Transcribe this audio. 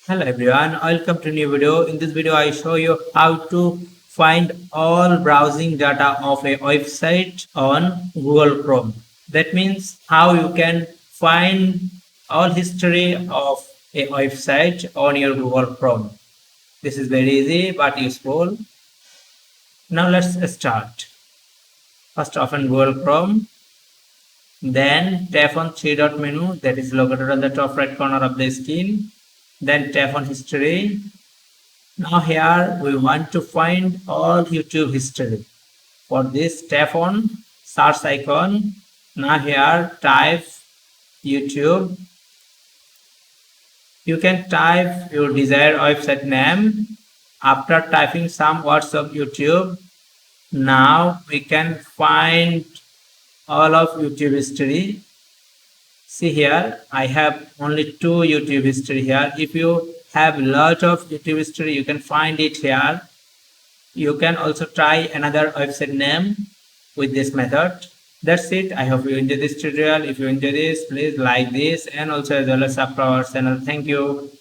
Hello everyone, welcome to a new video. In this video, I show you how to find all browsing data of a website on Google Chrome. That means how you can find all history of a website on your Google Chrome. This is very easy but useful. Now let's start. First open Google Chrome. Then tap on three dot menu that is located on the top right corner of the screen. Then tap on history. Now here we want to find all YouTube history. For this, tap on search icon. Now here type YouTube. You can type your desired website name. After typing some words of YouTube, now we can find all of YouTube history. See here, I have only two YouTube history here. If you have lot of YouTube history, you can find it here. You can also try another website name with this method. That's it. I hope you enjoy this tutorial. If you enjoy this, please like this and also as well as subscribe our channel. Thank you.